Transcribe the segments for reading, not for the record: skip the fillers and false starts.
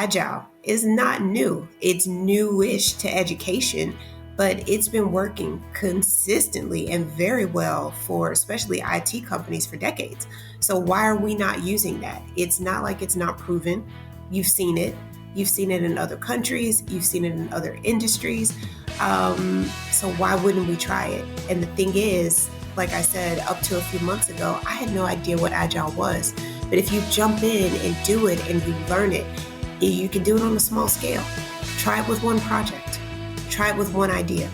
Agile is not new. It's newish to education, but it's been working consistently and very well for especially IT companies for decades. So why are we not using that? It's not like it's not proven. You've seen it. You've seen it in other countries. You've seen it in other industries. So why wouldn't we try it? And the thing is, like I said, up to a few months ago, I had no idea what Agile was. But if you jump in and do it and you learn it, you can do it on a small scale. Try it with one project. Try it with one idea.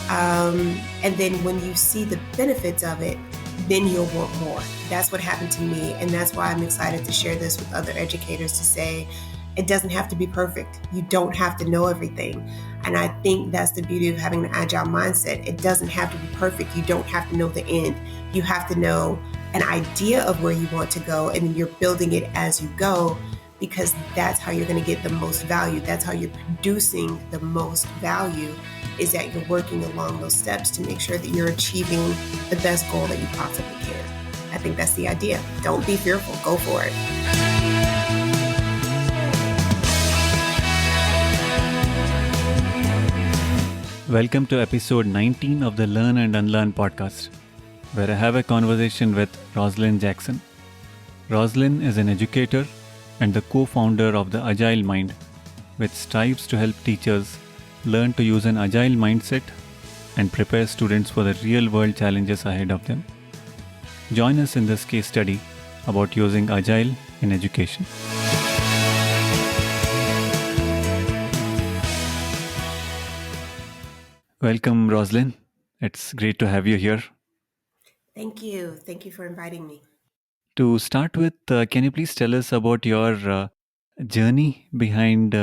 And then when you see the benefits of it, then you'll want more. That's what happened to me. And that's why I'm excited to share this with other educators to say, it doesn't have to be perfect. You don't have to know everything. And I think that's the beauty of having an agile mindset. It doesn't have to be perfect. You don't have to know the end. You have to know an idea of where you want to go, and then you're building it as you go, because that's how you're going to get the most value. That's how you're producing the most value, is that you're working along those steps to make sure that you're achieving the best goal that you possibly can. I think that's the idea. Don't be fearful. Go for it. Welcome to episode 19 of the Learn and Unlearn podcast, where I have a conversation with Roslynn Jackson. Roslynn is an educator and the co-founder of the Agile Mind, which strives to help teachers learn to use an agile mindset and prepare students for the real-world challenges ahead of them. Join us in this case study about using Agile in education. Welcome, Roslynn. It's great to have you here. Thank you. Thank you for inviting me. To start with, can you please tell us about your journey behind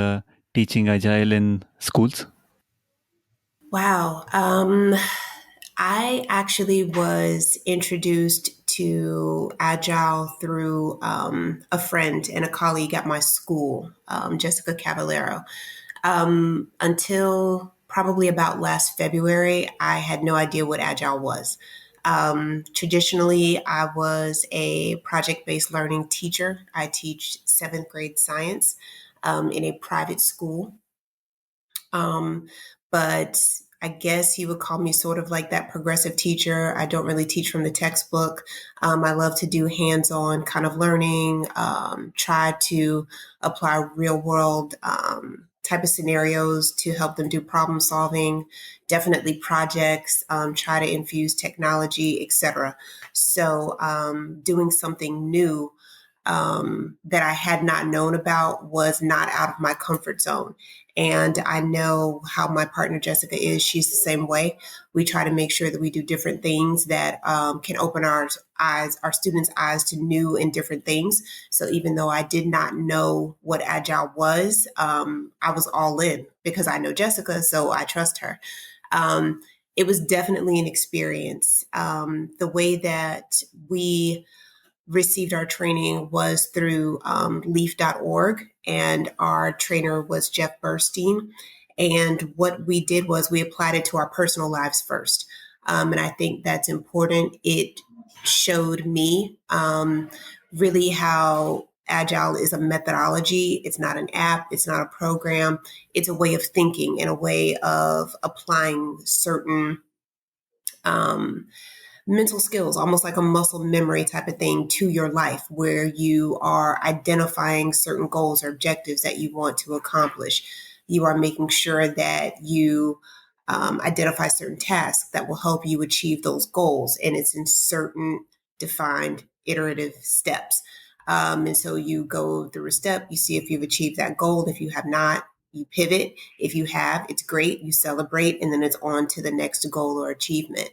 teaching Agile in schools? Wow. I actually was introduced to Agile through a friend and a colleague at my school, Jessica Cavallero. Until probably about last February, I had no idea what Agile was. Traditionally, I was a project-based learning teacher. I teach 7th grade science in a private school. But I guess you would call me sort of like that progressive teacher. I don't really teach from the textbook. I love to do hands-on kind of learning, try to apply real-world type of scenarios to help them do problem solving, definitely projects, try to infuse technology, etc. So doing something new that I had not known about was not out of my comfort zone. And I know how my partner Jessica is. She's the same way. We try to make sure that we do different things that can open our students' eyes to new and different things. So even though I did not know what Agile was, I was all in because I know Jessica, so I trust her. It was definitely an experience. The way that we received our training was through leaf.org, and our trainer was Jeff Burstein. And what we did was we applied it to our personal lives first. And I think that's important. It showed me really how Agile is a methodology. It's not an app. It's not a program. It's a way of thinking and a way of applying certain mental skills, almost like a muscle memory type of thing to your life, where you are identifying certain goals or objectives that you want to accomplish. You are making sure that you identify certain tasks that will help you achieve those goals. And it's in certain defined iterative steps. And so you go through a step, you see if you've achieved that goal. If you have not, you pivot. If you have, it's great. You celebrate, and then it's on to the next goal or achievement.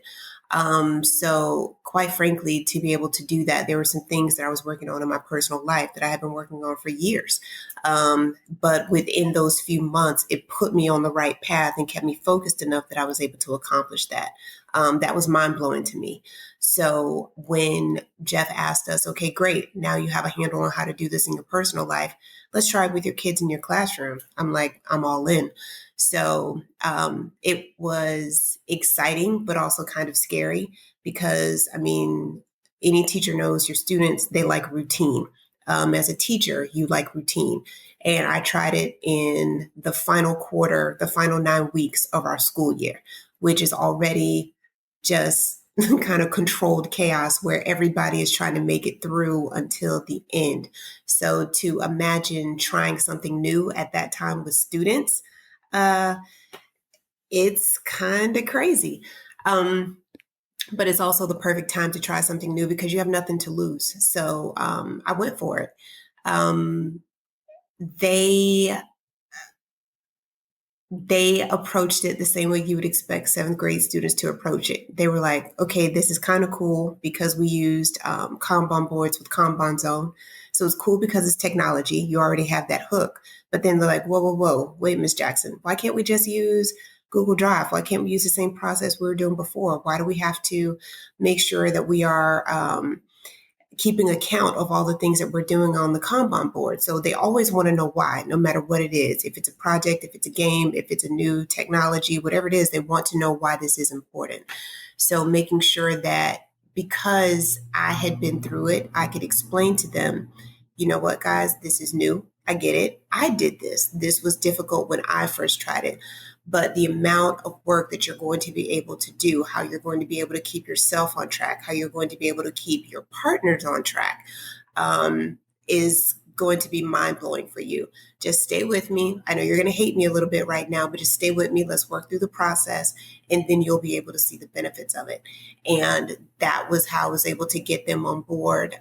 So quite frankly, to be able to do that, there were some things that I was working on in my personal life that I had been working on for years. But within those few months, it put me on the right path and kept me focused enough that I was able to accomplish that. That was mind blowing to me. So when Jeff asked us, okay, great, now you have a handle on how to do this in your personal life. Let's try it with your kids in your classroom. I'm like, I'm all in. So it was exciting, but also kind of scary because, I mean, any teacher knows your students, they like routine. As a teacher, you like routine. And I tried it in the final quarter, the final 9 weeks of our school year, which is already just kind of controlled chaos where everybody is trying to make it through until the end. So to imagine trying something new at that time with students, uh, it's kind of crazy. Um, but it's also the perfect time to try something new because you have nothing to lose. So I went for it. Um, they they approached it the same way you would expect seventh grade students to approach it. They were like, okay, this is kind of cool because we used Kanban boards with Kanban zone. So it's cool because it's technology. You already have that hook. But then they're like, whoa, whoa, whoa, wait, Miss Jackson, why can't we just use Google Drive? Why can't we use the same process we were doing before? Why do we have to make sure that we are keeping account of all the things that we're doing on the Kanban board? So they always want to know why, no matter what it is. If it's a project, if it's a game, if it's a new technology, whatever it is, they want to know why this is important. So making sure that because I had been through it, I could explain to them, you know what, guys, this is new. I get it. I did this. This was difficult when I first tried it. But the amount of work that you're going to be able to do, how you're going to be able to keep yourself on track, how you're going to be able to keep your partners on track, is going to be mind blowing for you. Just stay with me. I know you're going to hate me a little bit right now, but just stay with me. Let's work through the process, and then you'll be able to see the benefits of it. And that was how I was able to get them on board.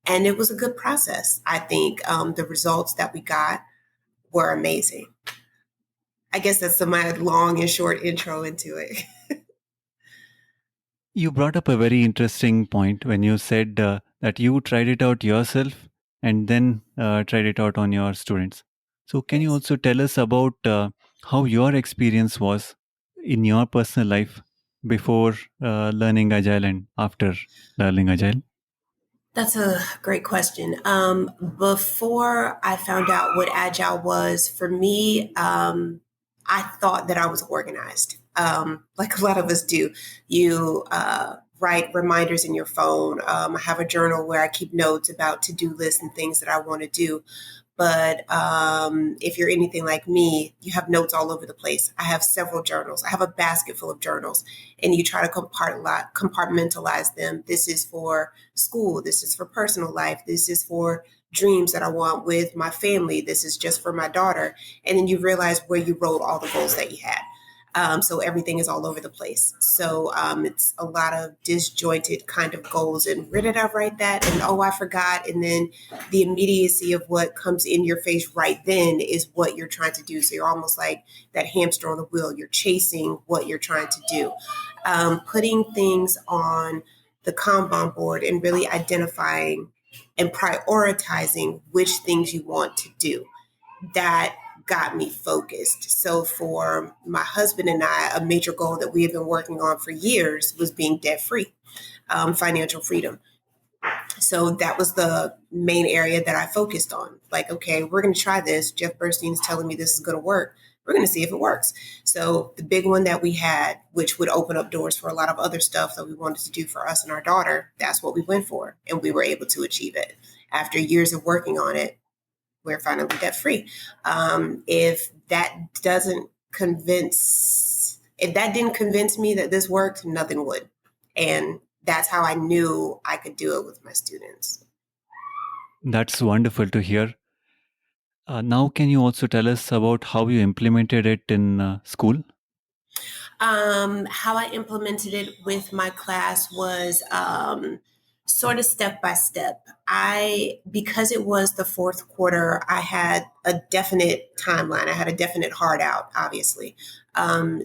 And it was a good process. I think the results that we got were amazing. I guess that's my long and short intro into it. You brought up a very interesting point when you said that you tried it out yourself and then tried it out on your students. So, can you Yes. also tell us about how your experience was in your personal life before learning Agile and after learning Agile? That's a great question. Before I found out what Agile was, for me, I thought that I was organized, like a lot of us do. You write reminders in your phone. I have a journal where I keep notes about to-do lists and things that I want to do. But if you're anything like me, you have notes all over the place. I have several journals. I have a basket full of journals, and you try to compartmentalize them. This is for school. This is for personal life. This is for dreams that I want with my family. This is just for my daughter. And then you realize where you wrote all the goals that you had. So everything is all over the place. So it's a lot of disjointed kind of goals. And where did I write that? And oh, I forgot. And then the immediacy of what comes in your face right then is what you're trying to do. So you're almost like that hamster on the wheel. You're chasing what you're trying to do. Putting things on the Kanban board and really identifying and prioritizing which things you want to do. That got me focused. So for my husband and I, a major goal that we have been working on for years was being debt free, financial freedom. So that was the main area that I focused on. Like, okay, we're going to try this. Jeff Bernstein is telling me this is going to work. We're going to see if it works. So the big one that we had, which would open up doors for a lot of other stuff that we wanted to do for us and our daughter, that's what we went for. And we were able to achieve it. After years of working on it, we're finally debt free. If that didn't convince me that this worked, nothing would. And that's how I knew I could do it with my students. That's wonderful to hear. Now, can you also tell us about how you implemented it in school? How I implemented it with my class was sort of step by step. Because it was the fourth quarter, I had a definite timeline. I had a definite hard out, obviously.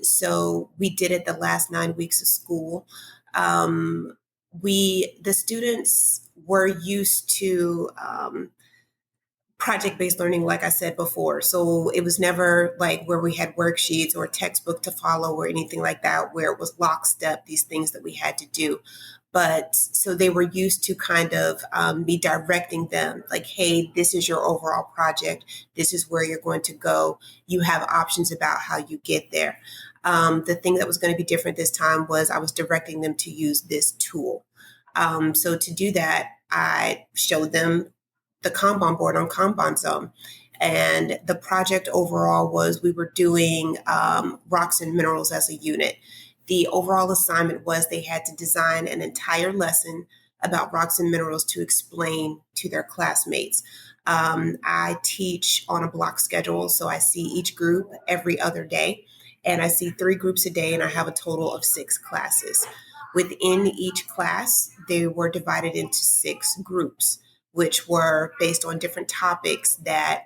So we did it the last 9 weeks of school. The students were used to project-based learning, like I said before. So it was never like where we had worksheets or a textbook to follow or anything like that, where it was lockstep, these things that we had to do. But so they were used to kind of me directing them like, hey, this is your overall project. This is where you're going to go. You have options about how you get there. The thing that was going to be different this time was I was directing them to use this tool. So to do that, I showed them the Kanban board on Kanban Zone. And the project overall was we were doing rocks and minerals as a unit. The overall assignment was they had to design an entire lesson about rocks and minerals to explain to their classmates. I teach on a block schedule, so I see each group every other day, and I see 3 groups a day, and I have a total of 6 classes. Within each class, they were divided into 6 groups, which were based on different topics that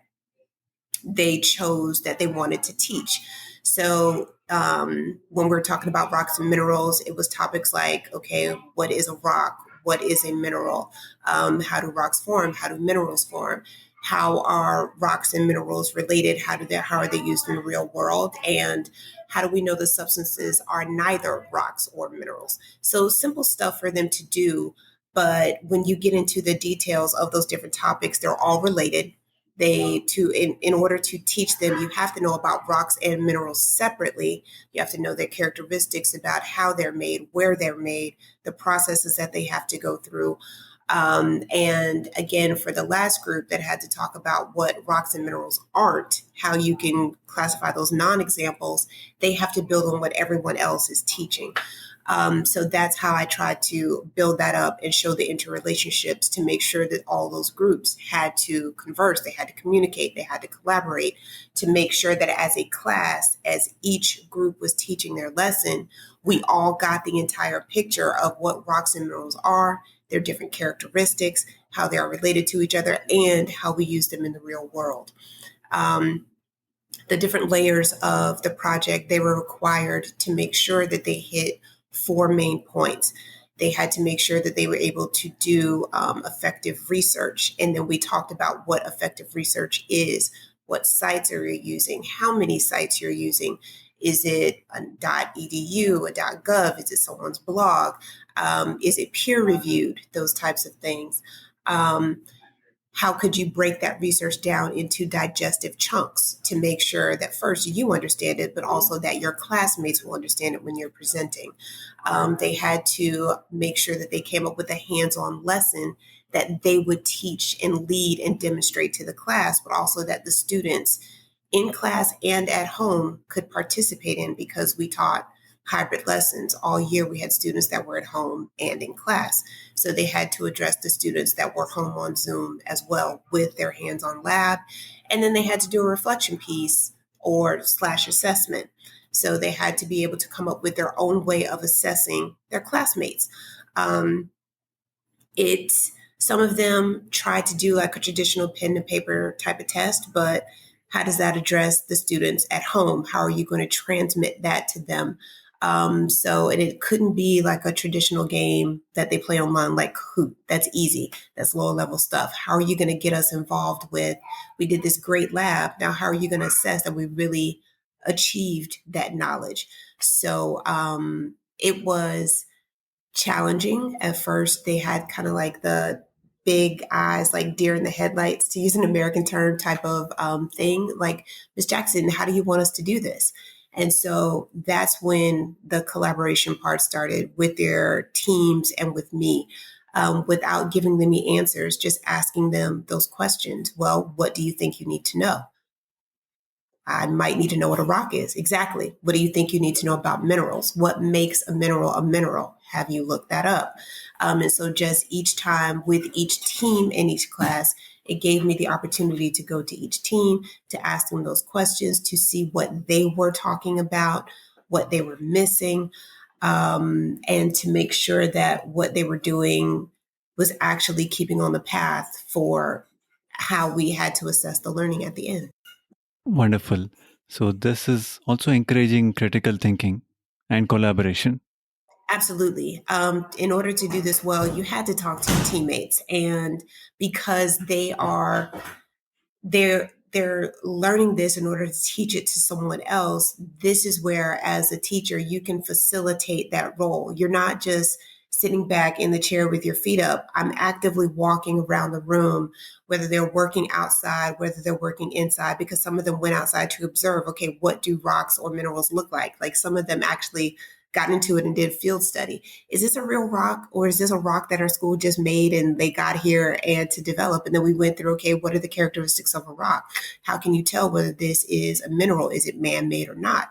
they chose that they wanted to teach. So when we're talking about rocks and minerals, it was topics like, okay, what is a rock? What is a mineral? How do rocks form? How do minerals form? How are rocks and minerals related? How are they used in the real world? And how do we know the substances are neither rocks or minerals? So simple stuff for them to do. But when you get into the details of those different topics, they're all related. In order to teach them, you have to know about rocks and minerals separately. You have to know their characteristics, about how they're made, where they're made, the processes that they have to go through. And again, for the last group that had to talk about what rocks and minerals aren't, how you can classify those non-examples, they have to build on what everyone else is teaching. So that's how I tried to build that up and show the interrelationships to make sure that all those groups had to converse, they had to communicate, they had to collaborate to make sure that as a class, as each group was teaching their lesson, we all got the entire picture of what rocks and minerals are, their different characteristics, how they are related to each other, and how we use them in the real world. The different layers of the project, they were required to make sure that they hit 4 main points. They had to make sure that they were able to do effective research. And then we talked about what effective research is, what sites are you using, how many sites you're using. Is it a .edu, a .gov? Is it someone's blog? Is it peer reviewed? Those types of things. How could you break that research down into digestive chunks to make sure that first you understand it, but also that your classmates will understand it when you're presenting? They had to make sure that they came up with a hands-on lesson that they would teach and lead and demonstrate to the class, but also that the students in class and at home could participate in, because we taught hybrid lessons all year. We had students that were at home and in class. So they had to address the students that were home on Zoom as well with their hands-on lab. And then they had to do a reflection piece or slash assessment. So they had to be able to come up with their own way of assessing their classmates. Some of them tried to do like a traditional pen and paper type of test, but how does that address the students at home? How are you going to transmit that to them? And it couldn't be like a traditional game that they play online, like Hoot. That's easy. That's lower level stuff. How are you going to get us involved with, we did this great lab. Now, how are you going to assess that we really achieved that knowledge? So it was challenging. At first, they had kind of like the big eyes, like deer in the headlights, to use an American term type of thing. Like, Ms. Jackson, how do you want us to do this? And so that's when the collaboration part started with their teams and with me, without giving them the answers, just asking them those questions. Well, what do you think you need to know? I might need to know what a rock is. Exactly. What do you think you need to know about minerals? What makes a mineral a mineral? Have you looked that up? And so just each time with each team in each class, it gave me the opportunity to go to each team, to ask them those questions, to see what they were talking about, what they were missing, and to make sure that what they were doing was actually keeping on the path for how we had to assess the learning at the end. Wonderful. So, this is also encouraging critical thinking and collaboration. Absolutely. In order to do this well, you had to talk to your teammates, and because they're learning this in order to teach it to someone else, this is where, as a teacher, you can facilitate that role. You're not just sitting back in the chair with your feet up. I'm actively walking around the room, whether they're working outside, whether they're working inside, because some of them went outside to observe, okay, what do rocks or minerals look like? Like, some of them actually got into it and did field study. Is this a real rock, or is this a rock that our school just made and they got here and to develop? And then we went through, okay, what are the characteristics of a rock? How can you tell whether this is a mineral? Is it man-made or not?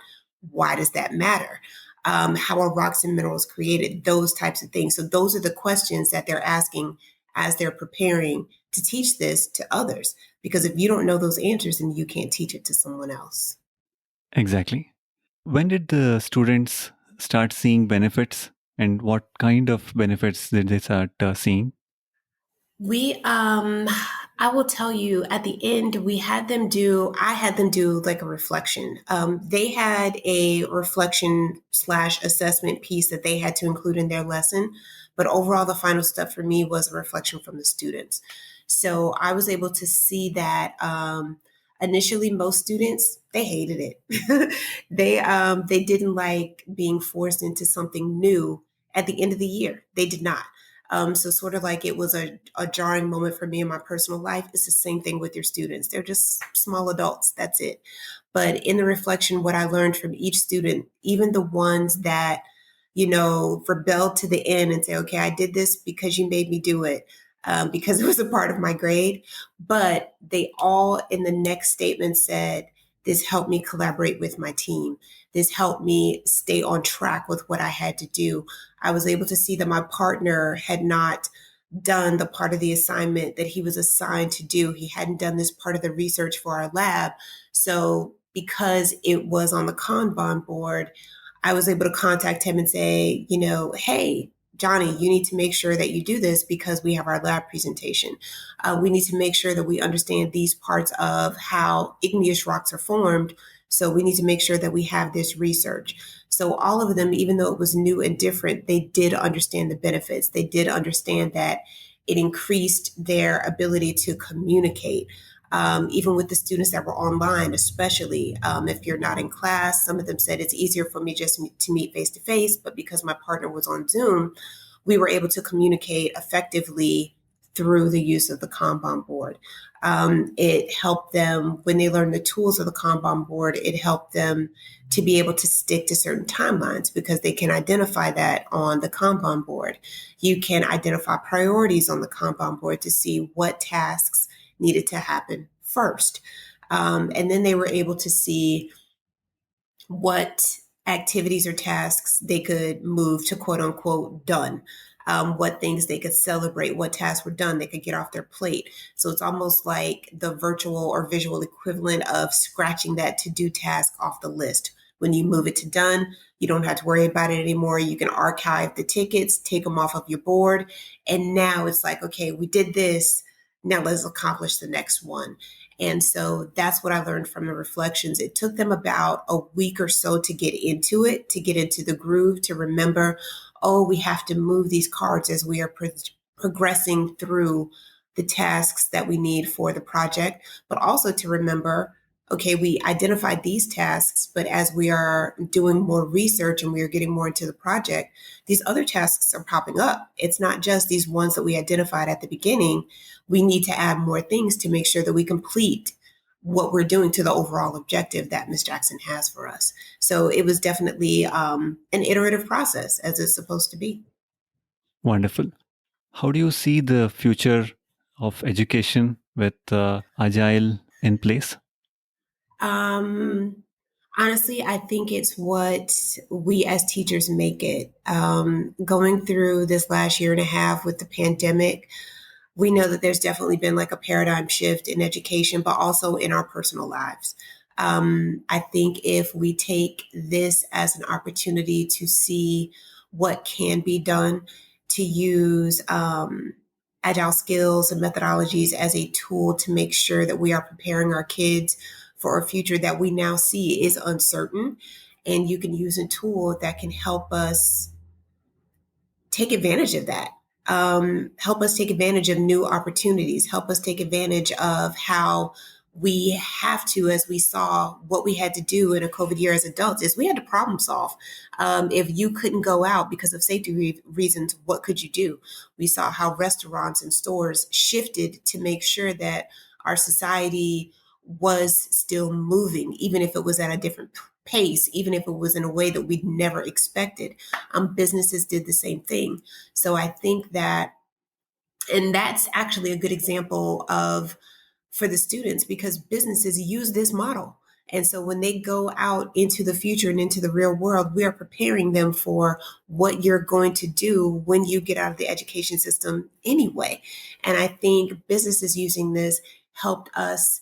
Why does that matter? How are rocks and minerals created? Those types of things. So those are the questions that they're asking as they're preparing to teach this to others. Because if you don't know those answers, then you can't teach it to someone else. Exactly. When did the students start seeing benefits, and what kind of benefits did they start seeing? I will tell you at the end, I had them do like a reflection. They had a reflection slash assessment piece that they had to include in their lesson. But overall, the final step for me was a reflection from the students. So I was able to see that initially most students, they hated it. They didn't like being forced into something new at the end of the year. They did not. So sort of like it was a jarring moment for me in my personal life. It's the same thing with your students. They're just small adults. That's it. But in the reflection, what I learned from each student, even the ones that, rebelled to the end and say, okay, I did this because you made me do it, because it was a part of my grade. But they all in the next statement said, this helped me collaborate with my team. This helped me stay on track with what I had to do. I was able to see that my partner had not done the part of the assignment that he was assigned to do. He hadn't done this part of the research for our lab. So because it was on the Kanban board, I was able to contact him and say, hey, Johnny, you need to make sure that you do this because we have our lab presentation. We need to make sure that we understand these parts of how igneous rocks are formed. So we need to make sure that we have this research. So all of them, even though it was new and different, they did understand the benefits. They did understand that it increased their ability to communicate. Even with the students that were online, especially if you're not in class, some of them said it's easier for me just to meet face to face, but because my partner was on Zoom, we were able to communicate effectively through the use of the Kanban board. It helped them when they learned the tools of the Kanban board, it helped them to be able to stick to certain timelines because they can identify that on the Kanban board. You can identify priorities on the Kanban board to see what tasks needed to happen first. And then they were able to see what activities or tasks they could move to quote unquote done. What things they could celebrate, what tasks were done, they could get off their plate. So it's almost like the virtual or visual equivalent of scratching that to-do task off the list. When you move it to done, you don't have to worry about it anymore. You can archive the tickets, take them off of your board. And now it's like, okay, we did this. Now let's accomplish the next one. And so that's what I learned from the reflections. It took them about a week or so to get into it, to get into the groove, to remember, oh, we have to move these cards as we are progressing through the tasks that we need for the project, but also to remember, okay, we identified these tasks, but as we are doing more research and we are getting more into the project, these other tasks are popping up. It's not just these ones that we identified at the beginning. We need to add more things to make sure that we complete what we're doing to the overall objective that Ms. Jackson has for us. So it was definitely an iterative process as it's supposed to be. Wonderful. How do you see the future of education with Agile in place? Um, Honestly, I think it's what we as teachers make it. Going through this last year and a half with the pandemic, we know that there's definitely been like a paradigm shift in education, but also in our personal lives. I think if we take this as an opportunity to see what can be done, to use agile skills and methodologies as a tool to make sure that we are preparing our kids for a future that we now see is uncertain, and you can use a tool that can help us take advantage of that. Help us take advantage of new opportunities, help us take advantage of how we have to, as we saw what we had to do in a COVID year as adults, is we had to problem solve. If you couldn't go out because of safety reasons, what could you do? We saw how restaurants and stores shifted to make sure that our society was still moving, even if it was at a different pace, even if it was in a way that we'd never expected. Businesses did the same thing. So I think that, and that's actually a good example of for the students, because businesses use this model. And so when they go out into the future and into the real world, we are preparing them for what you're going to do when you get out of the education system anyway. And I think businesses using this helped us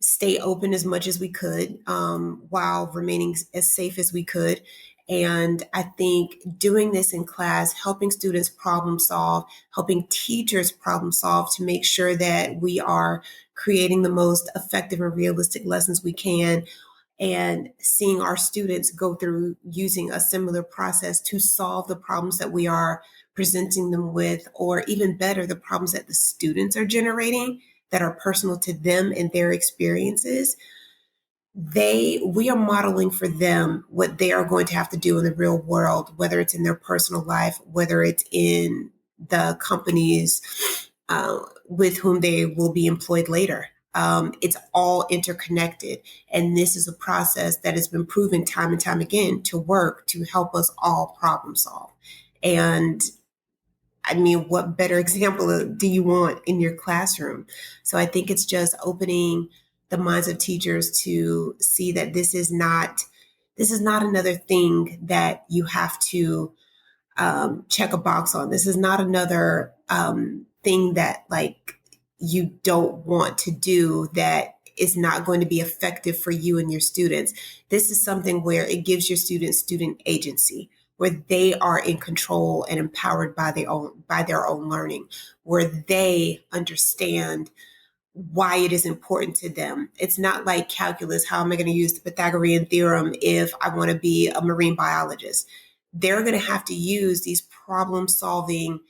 stay open as much as we could, while remaining as safe as we could. And I think doing this in class, helping students problem solve, helping teachers problem solve to make sure that we are creating the most effective and realistic lessons we can, and seeing our students go through using a similar process to solve the problems that we are presenting them with, or even better, the problems that the students are generating that are personal to them and their experiences. We are modeling for them what they are going to have to do in the real world, whether it's in their personal life, whether it's in the companies with whom they will be employed later. It's all interconnected. And this is a process that has been proven time and time again to work to help us all problem solve. And I mean, what better example do you want in your classroom? So I think it's just opening the minds of teachers to see that this is not another thing that you have to check a box on. This is not another thing that like you don't want to do that is not going to be effective for you and your students. This is something where it gives your students student agency, where they are in control and empowered by their own learning, where they understand why it is important to them. It's not like calculus. How am I going to use the Pythagorean theorem if I want to be a marine biologist? They're going to have to use these problem solving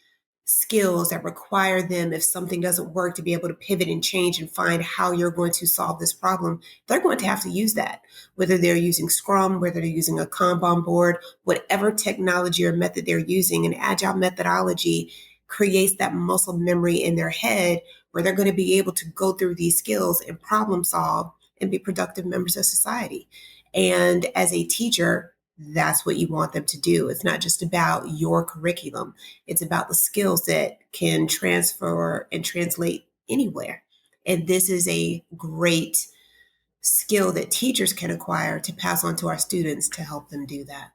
skills that require them, if something doesn't work, to be able to pivot and change and find how you're going to solve this problem. They're going to have to use that, whether they're using Scrum, whether they're using a Kanban board, whatever technology or method they're using. An agile methodology creates that muscle memory in their head where they're going to be able to go through these skills and problem solve and be productive members of society. And as a teacher, that's what you want them to do. It's not just about your curriculum. It's about the skills that can transfer and translate anywhere. And this is a great skill that teachers can acquire to pass on to our students to help them do that.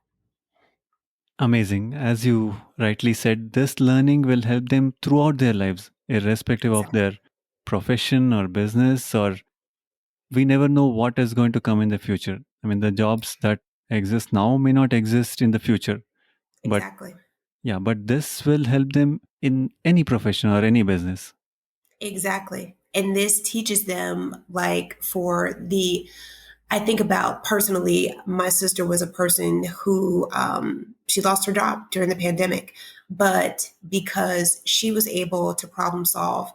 Amazing. As you rightly said, this learning will help them throughout their lives, irrespective of Exactly. their profession or business, or we never know what is going to come in the future. I mean, the jobs that exist now may not exist in the future, but Exactly. yeah, but this will help them in any profession or any business. Exactly. And this teaches them, like, I think about personally, my sister was a person who she lost her job during the pandemic, but because she was able to problem solve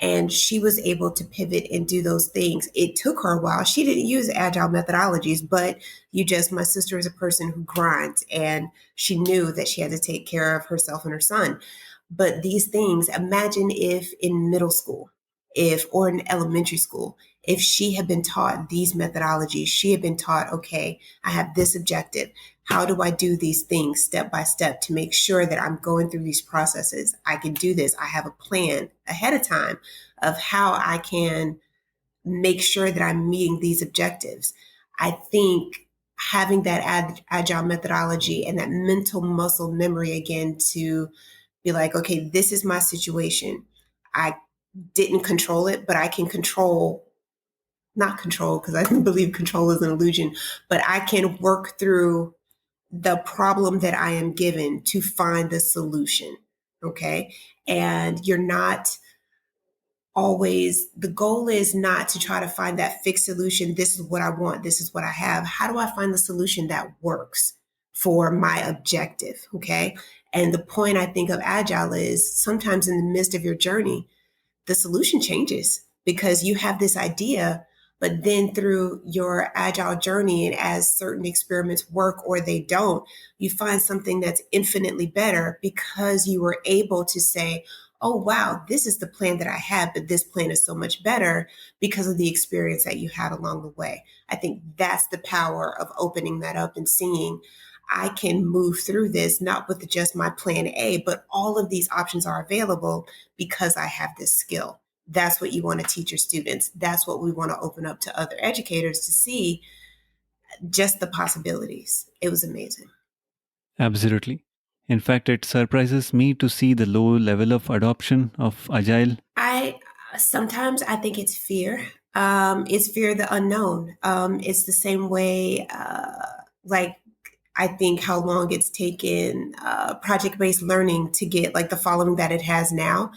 and she was able to pivot and do those things, it took her a while. She didn't use agile methodologies, but my sister is a person who grinds, and she knew that she had to take care of herself and her son. But these things, imagine if in middle school, or in elementary school, if she had been taught these methodologies, she had been taught, okay, I have this objective. How do I do these things step by step to make sure that I'm going through these processes? I can do this. I have a plan ahead of time of how I can make sure that I'm meeting these objectives. I think having that agile methodology and that mental muscle memory again to be like, okay, this is my situation. I didn't control it, but I can not control, because I believe control is an illusion, but I can work through the problem that I am given to find the solution. Okay. And the goal is not to try to find that fixed solution. This is what I want. This is what I have. How do I find the solution that works for my objective? Okay. And the point I think of Agile is sometimes in the midst of your journey, the solution changes because you have this idea, but then through your agile journey and as certain experiments work or they don't, you find something that's infinitely better because you were able to say, oh, wow, this is the plan that I had, but this plan is so much better because of the experience that you had along the way. I think that's the power of opening that up and seeing I can move through this, not with just my plan A, but all of these options are available because I have this skill. That's what you want to teach your students. That's what we want to open up to other educators to see just the possibilities. It was amazing. Absolutely. In fact, it surprises me to see the low level of adoption of Agile. I sometimes I think it's fear. It's fear of the unknown. It's the same way, like I think how long it's taken project-based learning to get like the following that it has now.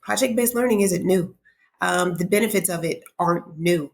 Project-based learning isn't new. The benefits of it aren't new.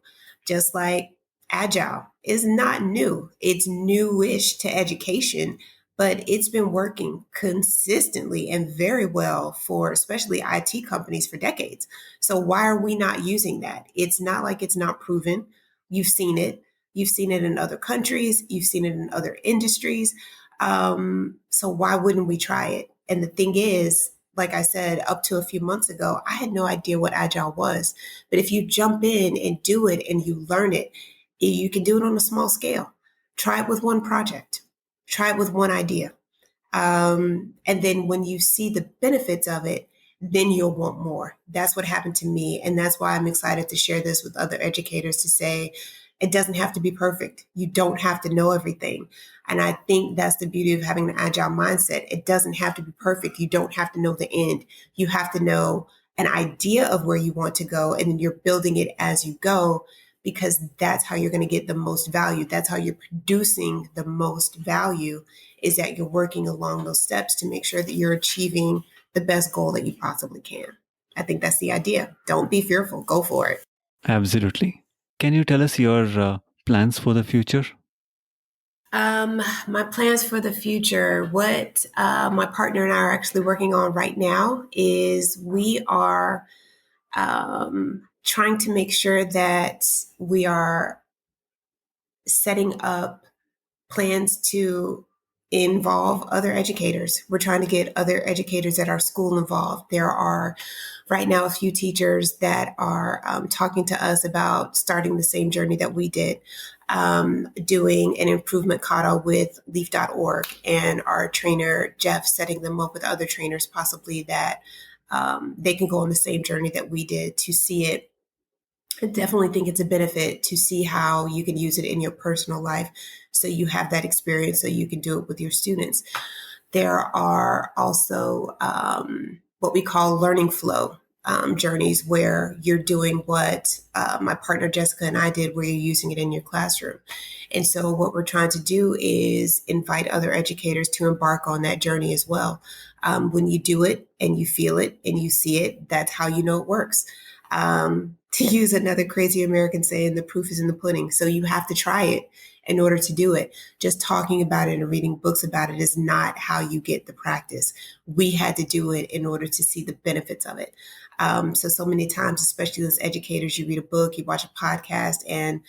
Just like Agile is not new. It's newish to education, but it's been working consistently and very well for especially IT companies for decades. So why are we not using that? It's not like it's not proven. You've seen it. You've seen it in other countries. You've seen it in other industries. So why wouldn't we try it? And the thing is, like I said, up to a few months ago, I had no idea what Agile was. But if you jump in and do it and you learn it, you can do it on a small scale. Try it with one project. Try it with one idea. And then when you see the benefits of it, then you'll want more. That's what happened to me. And that's why I'm excited to share this with other educators to say, it doesn't have to be perfect. You don't have to know everything. And I think that's the beauty of having an agile mindset. It doesn't have to be perfect. You don't have to know the end. You have to know an idea of where you want to go, and then you're building it as you go because that's how you're going to get the most value. That's how you're producing the most value, is that you're working along those steps to make sure that you're achieving the best goal that you possibly can. I think that's the idea. Don't be fearful. Go for it. Absolutely. Can you tell us your plans for the future? My plans for the future, what my partner and I are actually working on right now is we are trying to make sure that we are setting up plans to involve other educators. We're trying to get other educators at our school involved. There are right now a few teachers that are talking to us about starting the same journey that we did, doing an improvement kata with leaf.org, and our trainer, Jeff, setting them up with other trainers possibly that they can go on the same journey that we did to see it. I definitely think it's a benefit to see how you can use it in your personal life so you have that experience so you can do it with your students. There are also what we call learning flow journeys where you're doing what my partner Jessica and I did, where you're using it in your classroom. And so, what we're trying to do is invite other educators to embark on that journey as well. When you do it and you feel it and you see it, that's how you know it works. To use another crazy American saying, the proof is in the pudding. So you have to try it in order to do it. Just talking about it and reading books about it is not how you get the practice. We had to do it in order to see the benefits of it. So many times, especially as educators, you read a book, you watch a podcast, and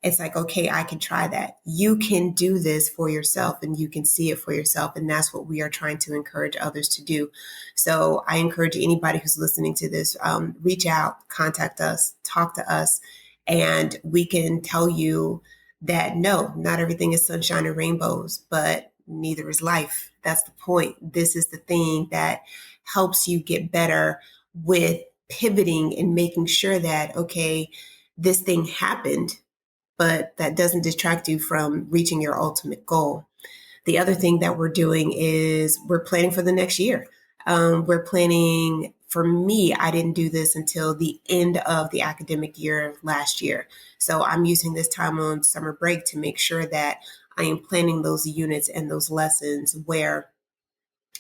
it's like, okay, I can try that. You can do this for yourself and you can see it for yourself. And that's what we are trying to encourage others to do. So I encourage anybody who's listening to this, reach out, contact us, talk to us, and we can tell you that no, not everything is sunshine and rainbows, but neither is life. That's the point. This is the thing that helps you get better with pivoting and making sure that, okay, this thing happened, but that doesn't distract you from reaching your ultimate goal. The other thing that we're doing is we're planning for the next year. We're planning, for me, I didn't do this until the end of the academic year last year. So I'm using this time on summer break to make sure that I am planning those units and those lessons where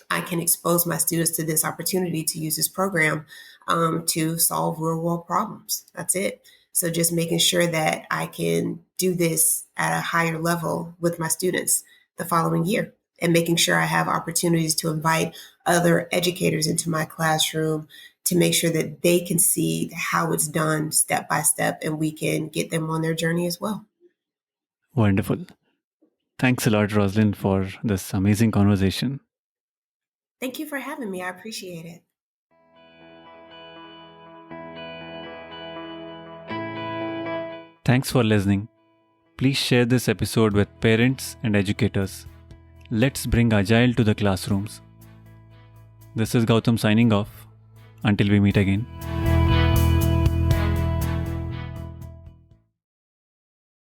I can expose my students to this opportunity to use this program to solve real world problems. That's it. So just making sure that I can do this at a higher level with my students the following year, and making sure I have opportunities to invite other educators into my classroom to make sure that they can see how it's done step by step and we can get them on their journey as well. Wonderful. Thanks a lot, Roslyn, for this amazing conversation. Thank you for having me. I appreciate it. Thanks for listening. Please share this episode with parents and educators. Let's bring Agile to the classrooms. This is Gautam signing off. Until we meet again.